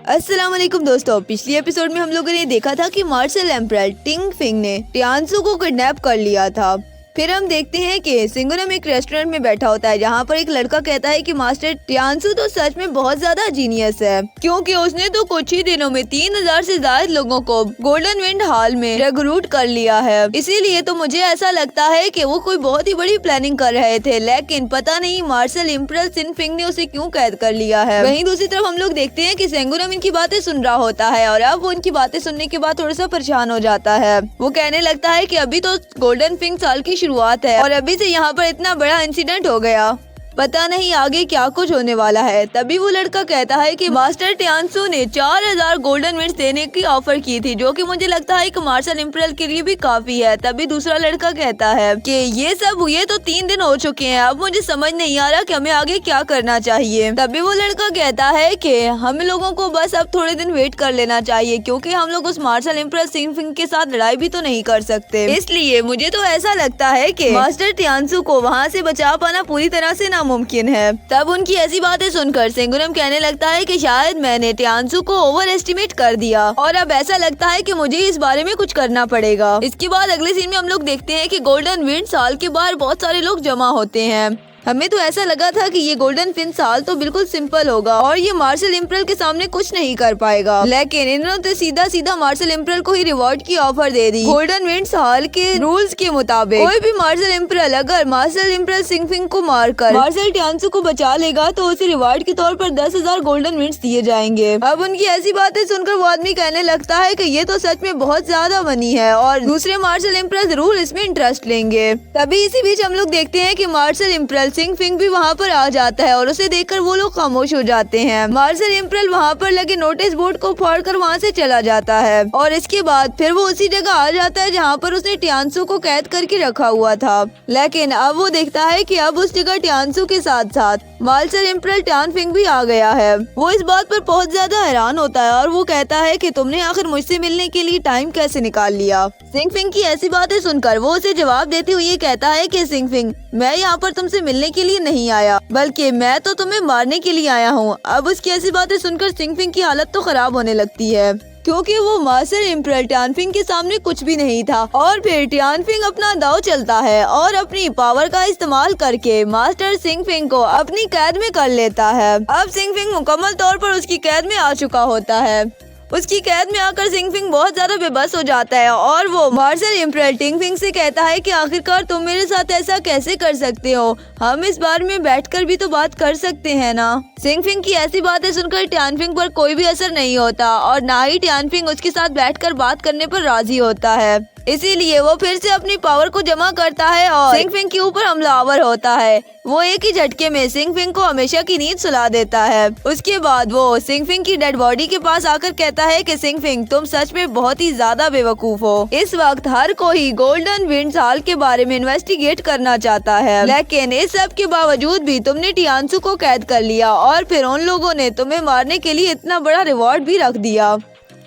अस्सलाम वालेकुम दोस्तों, पिछली एपिसोड में हम लोगों ने देखा था कि मार्शल एम्परर टिंग फिंग ने टियानसू को किडनैप कर लिया था। फिर हम देखते हैं कि सिंगुनम एक रेस्टोरेंट में बैठा होता है जहाँ पर एक लड़का कहता है कि मास्टर टियानसू तो सच में बहुत ज्यादा जीनियस है, क्योंकि उसने तो कुछ ही दिनों में 3000 से ज्यादा लोगों को गोल्डन विंड हॉल में रिक्रूट कर लिया है। इसीलिए तो मुझे ऐसा लगता है कि वो कोई बहुत ही बड़ी प्लानिंग कर रहे थे, लेकिन पता नहीं मार्शल एम्परर सिन फिंग ने उसे क्यों कैद कर लिया है। वहीं दूसरी तरफ हम लोग देखते हैं कि सिंगुनम इनकी बातें सुन रहा होता है और अब वो इनकी बातें सुनने के बाद थोड़ा सा परेशान हो जाता है। वो कहने लगता है कि अभी तो गोल्डन फिंग साल की शुरुआत है और अभी से यहाँ पर इतना बड़ा इंसिडेंट हो गया, पता नहीं आगे क्या कुछ होने वाला है। तभी वो लड़का कहता है कि मास्टर टियानसू ने 4000 गोल्डन विंड्स देने की ऑफर की थी, जो कि मुझे लगता है कि मार्शल एम्परर के लिए भी काफी है। तभी दूसरा लड़का कहता है कि ये सब हुए तो 3 दिन हो चुके हैं, अब मुझे समझ नहीं आ रहा कि हमें आगे क्या करना चाहिए। तभी वो लड़का कहता है कि हम लोगों को बस अब थोड़े दिन वेट कर लेना चाहिए, क्योंकि हम लोग उस मार्शल एम्परर सिन फिंग के साथ लड़ाई भी तो नहीं कर सकते। इसलिए मुझे तो ऐसा लगता है कि मास्टर टियानसू को वहाँ से बचा पाना पूरी तरह से मुमकिन है। तब उनकी ऐसी बातें सुनकर सिंगुनम कहने लगता है कि शायद मैंने टियानसू को ओवर एस्टिमेट कर दिया और अब ऐसा लगता है कि मुझे इस बारे में कुछ करना पड़ेगा। इसके बाद अगले सीन में हम लोग देखते हैं कि गोल्डन विंड साल के बाहर बहुत सारे लोग जमा होते हैं। हमें तो ऐसा लगा था कि ये गोल्डन फिन साल तो बिल्कुल सिंपल होगा और ये मार्शल एम्परर के सामने कुछ नहीं कर पाएगा, लेकिन इन्होंने तो सीधा सीधा मार्शल एम्परर को ही रिवॉर्ड की ऑफर दे दी। गोल्डन विंड साल के रूल्स के मुताबिक कोई भी मार्शल एम्परर अगर मार्शल एम्परर सिंग फिंग को मारकर मार्शल टियानसू को बचा लेगा तो उसे रिवॉर्ड के तौर पर 10,000 गोल्डन विंड्स दिए जाएंगे। अब उनकी ऐसी बातें सुनकर वो आदमी कहने लगता है कि ये तो सच में बहुत ज्यादा बनी है और दूसरे मार्शल एम्परर जरूर इसमें इंटरेस्ट लेंगे। तभी इसी बीच हम लोग देखते हैं कि मार्शल एम्परर सिंग फिंग भी वहाँ पर आ जाता है और उसे देखकर वो लोग खामोश हो जाते हैं। मार्शल एम्परर वहाँ पर लगे नोटिस बोर्ड को फाड़कर वहाँ से चला जाता है और इसके बाद फिर वो उसी जगह आ जाता है जहाँ पर उसने टियानसू को कैद करके रखा हुआ था। लेकिन अब वो देखता है कि अब उस जगह टियानसू के साथ साथ मार्शल एम्परर टियान फिंग भी आ गया है। वो इस बात पर बहुत ज्यादा हैरान होता है और वो कहता है कि तुमने आखिर मुझसे मिलने के लिए टाइम कैसे निकाल लिया। सिंग फिंग की ऐसी बातें सुनकर वो उसे जवाब देते हुए कहता है कि सिंग फिंग, मैं यहाँ पर तुमसे मिलने के लिए नहीं आया, बल्कि मैं तो तुम्हें मारने के लिए आया हूँ। अब उसकी ऐसी बातें सुनकर सिंग फिंग की हालत तो खराब होने लगती है, क्योंकि वो मास्टर एम्परर टियान फिंग के सामने कुछ भी नहीं था। और फिर टियान फिंग अपना दाव चलता है और अपनी पावर का इस्तेमाल करके मास्टर सिंग फिंग को अपनी कैद में कर लेता है। अब सिंग फिंग मुकम्मल तौर पर उसकी कैद में आ चुका होता है। उसकी कैद में आकर सिंग फिंग बहुत ज्यादा बेबस हो जाता है और वो मार्शल एम्परर टिंग फिंग से कहता है कि आखिरकार तुम मेरे साथ ऐसा कैसे कर सकते हो, हम इस बारे में बैठकर भी तो बात कर सकते हैं ना। सिंग फिंग की ऐसी बातें सुनकर टियान फिंग पर कोई भी असर नहीं होता और ना ही टियान फिंग उसके साथ बैठकर बात करने पर राजी होता है। इसीलिए वो फिर से अपनी पावर को जमा करता है और सिंग फिंग के ऊपर हमलावर होता है। वो एक ही झटके में सिंग फिंग को हमेशा की नींद सुला देता है। उसके बाद वो सिंग फिंग की डेड बॉडी के पास आकर कहता है कि सिंग फिंग, तुम सच में बहुत ही ज्यादा बेवकूफ हो। इस वक्त हर कोई गोल्डन विंड हॉल के बारे में इन्वेस्टिगेट करना चाहता है, लेकिन इस सब के बावजूद भी तुमने टियानसू को कैद कर लिया और फिर उन लोगों ने तुम्हें मारने के लिए इतना बड़ा रिवॉर्ड भी रख दिया।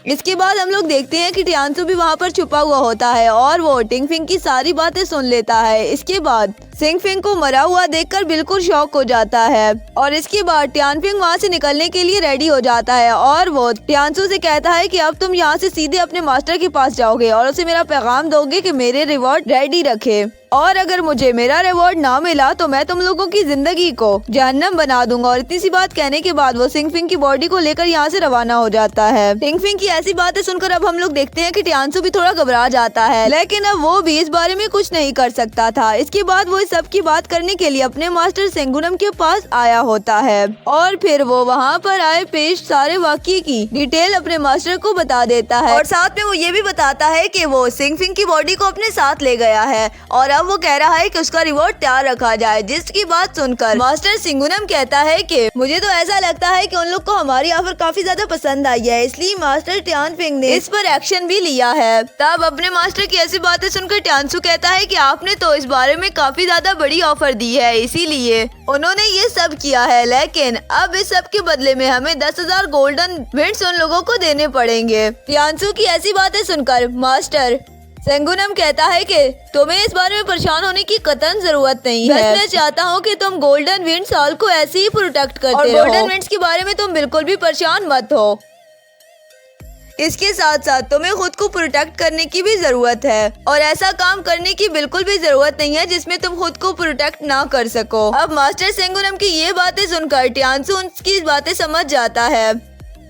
इसके बाद हम लोग देखते हैं कि टियानसू भी वहाँ पर छुपा हुआ होता है और वो टिंग फिंग की सारी बातें सुन लेता है। इसके बाद सिंग फिंग को मरा हुआ देखकर बिल्कुल शॉक हो जाता है और इसके बाद टियान फिंग वहाँ से निकलने के लिए रेडी हो जाता है और वो टियानसू से कहता है कि अब तुम यहाँ से सीधे अपने मास्टर के पास जाओगे और उसे मेरा पैगाम दोगे कि मेरे रिवॉर्ड रेडी रखे, और अगर मुझे मेरा रिवॉर्ड ना मिला तो मैं तुम लोगों की जिंदगी को जहन्नम बना दूंगा। और इतनी सी बात कहने के बाद वो सिंग फिंग की बॉडी को लेकर यहाँ से रवाना हो जाता है। सिंग फिंग की ऐसी बातें सुनकर अब हम लोग देखते हैं कि टियानसू भी थोड़ा घबरा जाता है, लेकिन अब वो भी इस बारे में कुछ नहीं कर सकता था। इसके बाद वो सब की बात करने के लिए अपने मास्टर सिंगुनम के पास आया होता है और फिर वो वहाँ पर आए पेश सारे वाकये की डिटेल अपने मास्टर को बता देता है और साथ में वो ये भी बताता है कि वो सिंग फिंग की बॉडी को अपने साथ ले गया है और अब वो कह रहा है कि उसका रिवॉर्ड तैयार रखा जाए। जिसकी बात सुनकर मास्टर सिंगुनम कहता है कि मुझे तो ऐसा लगता है कि उन लोग को हमारी ऑफर काफी ज्यादा पसंद आई है, इसलिए मास्टर टियान फिंग ने इस पर एक्शन भी लिया है। तब अपने मास्टर की ऐसी बातें सुनकर टियानसू कहता है कि आपने तो इस बारे में काफी ज्यादा बड़ी ऑफर दी है, इसीलिए उन्होंने ये सब किया है, लेकिन अब इस सब के बदले में हमें 10,000 गोल्डन विंड्स उन लोगों को देने पड़ेंगे। टियानसू की ऐसी बातें सुनकर मास्टर सिंगुनम कहता है कि तुम्हें इस बारे में परेशान होने की कतई जरूरत नहीं है। मैं चाहता हूँ कि तुम गोल्डन विंड्स हॉल को ऐसे ही प्रोटेक्ट करते रहो और गोल्डन विंड्स के बारे में तुम बिल्कुल भी परेशान मत हो। इसके साथ साथ तुम्हें खुद को प्रोटेक्ट करने की भी जरूरत है और ऐसा काम करने की बिल्कुल भी जरूरत नहीं है जिसमें तुम खुद को प्रोटेक्ट ना कर सको। अब मास्टर सेंगुनम की ये बातें सुनकर टियानसू उनकी बातें समझ जाता है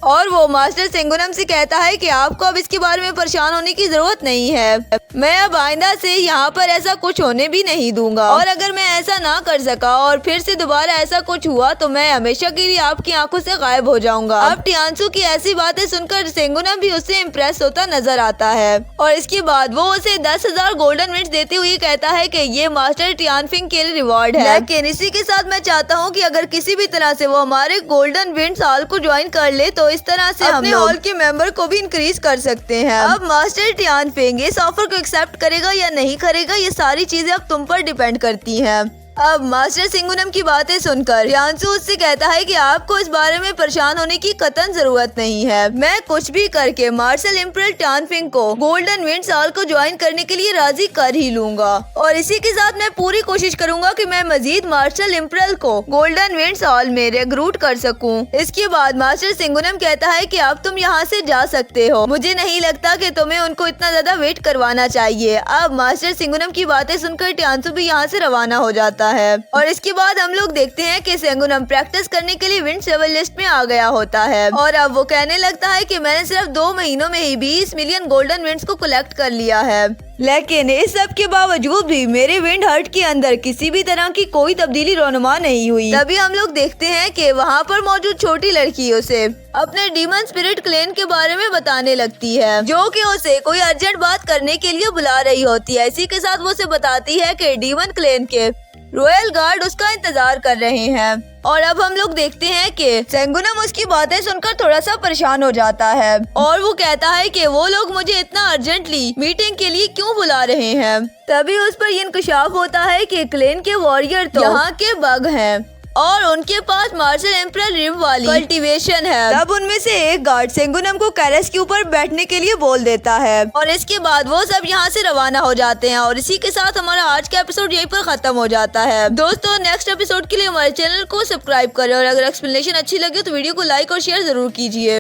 और वो मास्टर सेंगुनम से कहता है कि आपको अब इसके बारे में परेशान होने की जरूरत नहीं है। मैं अब आइंदा से यहाँ पर ऐसा कुछ होने भी नहीं दूंगा और अगर मैं ऐसा ना कर सका और फिर से दोबारा ऐसा कुछ हुआ तो मैं हमेशा के लिए आपकी आंखों से गायब हो जाऊंगा। अब टियानसू की ऐसी बातें सुनकर सेंगुनम भी उससे इम्प्रेस होता नजर आता है और इसके बाद वो उसे 10,000 गोल्डन विंड्स देते हुए कहता है कि ये मास्टर टियानफिंग के लिए रिवॉर्ड है। लेकिन इसी के साथ मैं चाहता हूँ कि अगर किसी भी तरह से वो हमारे गोल्डन विंड्स हॉल को ज्वाइन कर ले तो इस तरह से अपने हॉल के मेंबर को भी इंक्रीज कर सकते हैं। अब मास्टर टियानफिंग इस ऑफर को एक्सेप्ट करेगा या नहीं करेगा ये सारी चीजें अब तुम पर डिपेंड करती हैं। अब मास्टर सेंगुनम की बातें सुनकर टियानसू उससे कहता है कि आपको इस बारे में परेशान होने की कतई जरूरत नहीं है। मैं कुछ भी करके मार्शल एम्परर टियानफिंग को गोल्डन विंड्स हॉल को ज्वाइन करने के लिए राजी कर ही लूंगा और इसी के साथ मैं पूरी कोशिश करूंगा कि मैं मजीद मार्शल एम्परर को गोल्डन विंड्स हॉल में रिक्रूट कर सकूं। इसके बाद मास्टर सेंगुनम कहता है कि अब तुम यहाँ से जा सकते हो। मुझे नहीं लगता कि तुम्हें उनको इतना ज्यादा वेट करवाना चाहिए। अब मास्टर सेंगुनम की बातें सुनकर टियानसू भी यहाँ से रवाना हो जाता है और इसके बाद हम लोग देखते हैं कि सेंगुनम प्रैक्टिस करने के लिए विंड सेवन लिस्ट में आ गया होता है और अब वो कहने लगता है कि मैंने सिर्फ 2 महीनों में ही 20 मिलियन गोल्डन विंड्स को कलेक्ट कर लिया है। लेकिन इस सब के बावजूद भी मेरे विंड हर्ट के अंदर किसी भी तरह की कोई तब्दीली रोनुमा नहीं हुई। तभी हम लोग देखते हैं कि वहाँ पर मौजूद छोटी लड़की उसे अपने डीमन स्पिरिट क्लेन के बारे में बताने लगती है जो कि उसे कोई अर्जेंट बात करने के लिए बुला रही होती है। इसी के साथ वो उसे बताती है कि डीमन क्लेन के रॉयल गार्ड उसका इंतजार कर रहे हैं और अब हम लोग देखते हैं कि सेंगुनम उसकी बातें सुनकर थोड़ा सा परेशान हो जाता है और वो कहता है कि वो लोग मुझे इतना अर्जेंटली मीटिंग के लिए क्यों बुला रहे हैं। तभी उस पर ये इंकशाफ होता है कि क्लेन के वॉरियर तो यहाँ के बग हैं और उनके पास मार्शल एम्परर रिम वाली कल्टीवेशन है। तब उनमें से एक गार्ड सेंगुनम को कैरेस के ऊपर बैठने के लिए बोल देता है और इसके बाद वो सब यहाँ से रवाना हो जाते हैं और इसी के साथ हमारा आज का एपिसोड यहीं पर खत्म हो जाता है। दोस्तों नेक्स्ट एपिसोड के लिए हमारे चैनल को सब्सक्राइब करें और अगर एक्सप्लेनेशन अच्छी लगे तो वीडियो को लाइक और शेयर जरूर कीजिए।